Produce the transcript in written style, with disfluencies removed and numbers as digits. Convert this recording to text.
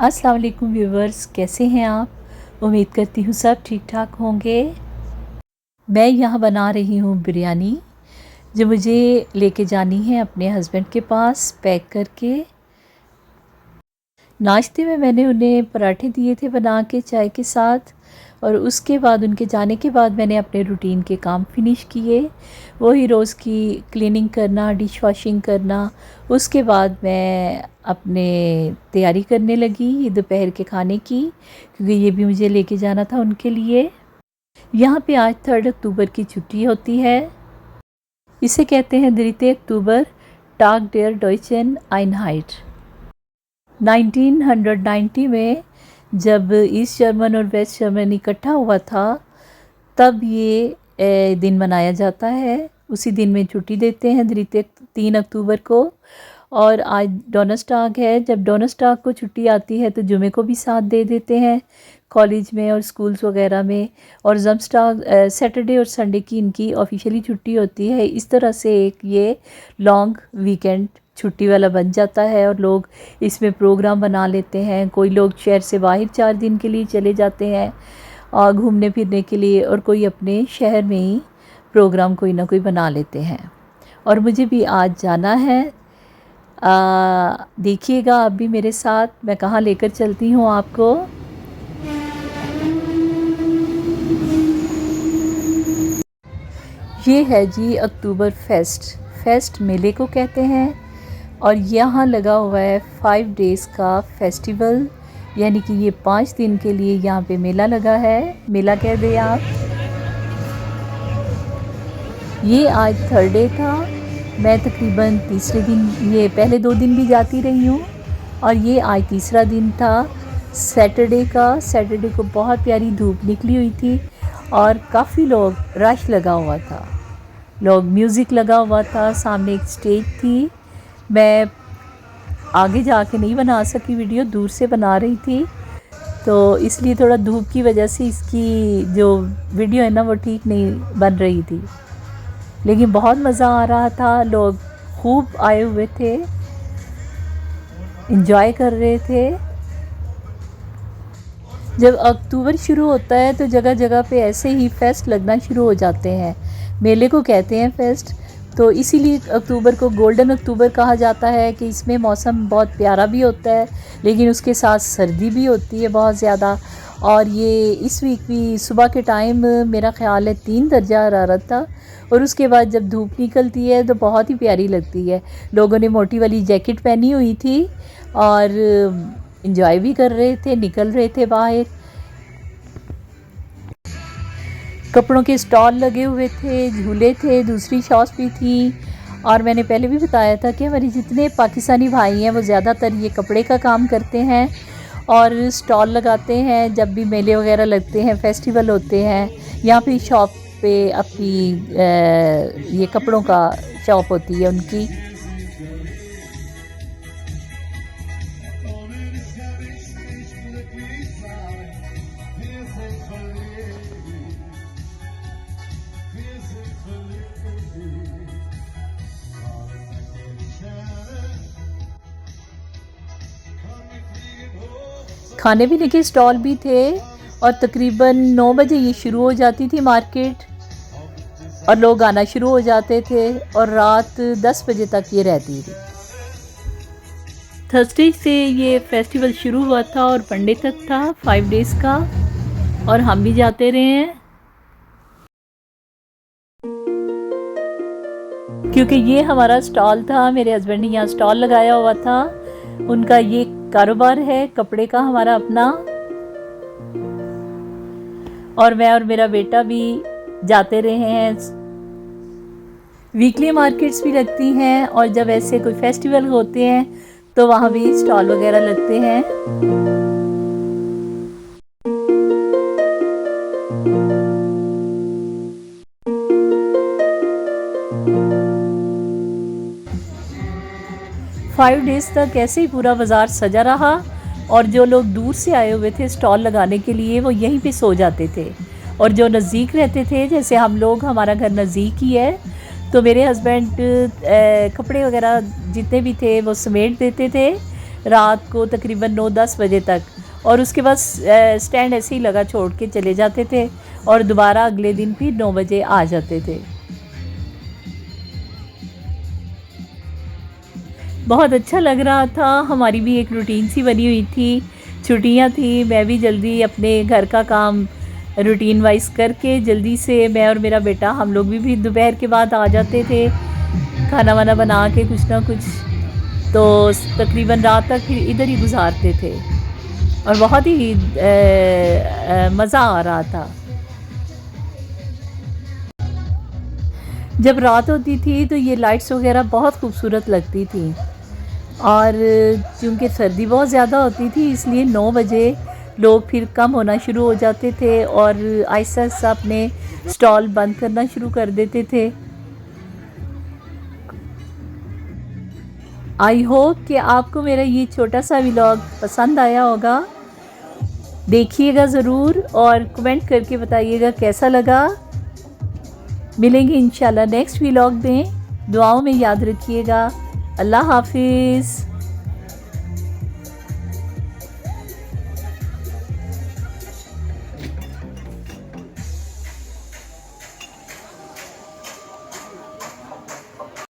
अस्सलाम वालेकुम व्यूवर्स, कैसे हैं आप? उम्मीद करती हूँ सब ठीक ठाक होंगे। मैं यहाँ बना रही हूँ बिरयानी, जो मुझे लेके जानी है अपने हस्बैंड के पास पैक करके। नाश्ते में मैंने उन्हें पराठे दिए थे बना के चाय के साथ, और उसके बाद उनके जाने के बाद मैंने अपने रूटीन के काम फिनिश किए। वही रोज़ की क्लीनिंग करना, डिश वॉशिंग करना। उसके बाद मैं अपने तैयारी करने लगी दोपहर के खाने की, क्योंकि ये भी मुझे लेके जाना था उनके लिए। यहाँ पे आज 3 अक्टूबर की छुट्टी होती है। इसे कहते हैं 3 अक्टूबर टाग डेयर डॉइचन आइनहाइट। 1990 में जब ईस्ट जर्मन और वेस्ट जर्मन इकट्ठा हुआ था, तब ये दिन मनाया जाता है। उसी दिन में छुट्टी देते हैं 3 अक्टूबर को। और आज डोनर्स्टाग है। जब डोनर्स्टाग को छुट्टी आती है तो जुमे को भी साथ दे देते हैं कॉलेज में और स्कूल्स वगैरह में। और जम्स्टाग सैटरडे और संडे की इनकी ऑफिशियली छुट्टी होती है। इस तरह से एक ये लॉन्ग वीकेंड छुट्टी वाला बन जाता है और लोग इसमें प्रोग्राम बना लेते हैं। कोई लोग शहर से बाहर 4 दिन के लिए चले जाते हैं और घूमने फिरने के लिए, और कोई अपने शहर में ही प्रोग्राम कोई ना कोई बना लेते हैं। और मुझे भी आज जाना है। देखिएगा आप भी मेरे साथ, मैं कहाँ लेकर चलती हूँ आपको। ये है जी अक्टूबर फेस्ट मेले को कहते हैं। और यहाँ लगा हुआ है 5 डेज़ का फेस्टिवल, यानी कि ये 5 दिन के लिए यहाँ पे मेला लगा है। मेला कह दें आप। ये आज 3rd डे था। मैं तकरीबन तीसरे दिन, ये पहले 2 दिन भी जाती रही हूँ, और ये आज तीसरा दिन था सैटरडे का। सैटरडे को बहुत प्यारी धूप निकली हुई थी और काफ़ी लोग रश लगा हुआ था। म्यूज़िक लगा हुआ था, सामने एक स्टेज थी। मैं आगे जाके नहीं बना सकी वीडियो, दूर से बना रही थी, तो इसलिए थोड़ा धूप की वजह से इसकी जो वीडियो है ना वो ठीक नहीं बन रही थी। लेकिन बहुत मज़ा आ रहा था, लोग खूब आए हुए थे, एंजॉय कर रहे थे। जब अक्टूबर शुरू होता है तो जगह जगह पे ऐसे ही फेस्ट लगना शुरू हो जाते हैं। मेले को कहते हैं फेस्ट, तो इसीलिए अक्टूबर को गोल्डन अक्टूबर कहा जाता है कि इसमें मौसम बहुत प्यारा भी होता है, लेकिन उसके साथ सर्दी भी होती है बहुत ज़्यादा। और ये इस वीक भी सुबह के टाइम मेरा ख़्याल है 3 दर्जा हरारत था, और उसके बाद जब धूप निकलती है तो बहुत ही प्यारी लगती है। लोगों ने मोटी वाली जैकेट पहनी हुई थी और एंजॉय भी कर रहे थे, निकल रहे थे बाहर। कपड़ों के स्टॉल लगे हुए थे, झूले थे, दूसरी शॉप्स भी थी। और मैंने पहले भी बताया था कि हमारे जितने पाकिस्तानी भाई हैं वो ज़्यादातर ये कपड़े का काम करते हैं और स्टॉल लगाते हैं जब भी मेले वगैरह लगते हैं, फेस्टिवल होते हैं। यहाँ पे शॉप पे अपनी ये कपड़ों का शॉप होती है उनकी। खाने पीने के स्टॉल भी थे, और तकरीबन 9 बजे ये शुरू हो जाती थी मार्केट, और लोग आना शुरू हो जाते थे, और रात 10 बजे तक ये रहती थी। थर्सडे से ये फेस्टिवल शुरू हुआ था और मंडे तक था, 5 डेज़ का, और हम भी जाते रहे हैं क्योंकि ये हमारा स्टॉल था। मेरे हस्बैंड ने यहाँ स्टॉल लगाया हुआ था, उनका ये कारोबार है कपड़े का हमारा अपना। और मैं और मेरा बेटा भी जाते रहे हैं। वीकली मार्केट्स भी लगती हैं, और जब ऐसे कोई फेस्टिवल होते हैं तो वहाँ भी स्टॉल वगैरह लगते हैं। फाइव डेज़ तक ऐसे ही पूरा बाज़ार सजा रहा, और जो लोग दूर से आए हुए थे स्टॉल लगाने के लिए वो यहीं पे सो जाते थे। और जो नज़दीक रहते थे, जैसे हम लोग, हमारा घर नज़दीक ही है, तो मेरे हस्बैंड कपड़े वगैरह जितने भी थे वो समेट देते थे रात को तकरीबन 9-10 बजे तक, और उसके बाद स्टैंड ऐसे ही लगा छोड़ के चले जाते थे और दोबारा अगले दिन फिर 9 बजे आ जाते थे। बहुत अच्छा लग रहा था। हमारी भी एक रूटीन सी बनी हुई थी, छुट्टियां थी, मैं भी जल्दी अपने घर का काम रूटीन वाइज करके जल्दी से मैं और मेरा बेटा हम लोग भी दोपहर के बाद आ जाते थे खाना वाना बना के कुछ ना कुछ, तो तकरीबन रात तक फिर इधर ही गुजारते थे और बहुत ही मज़ा आ रहा था। जब रात होती थी तो ये लाइट्स वगैरह बहुत खूबसूरत लगती थी, और चूँकि सर्दी बहुत ज़्यादा होती थी इसलिए 9 बजे लोग फिर कम होना शुरू हो जाते थे और आहिस्ता आहिस्ता अपने स्टॉल बंद करना शुरू कर देते थे। आई होप कि आपको मेरा ये छोटा सा व्लॉग पसंद आया होगा। देखिएगा ज़रूर और कमेंट करके बताइएगा कैसा लगा। मिलेंगे इंशाल्लाह नेक्स्ट व्लॉग में। दुआओं में याद रखिएगा। अल्लाह हाफिज़।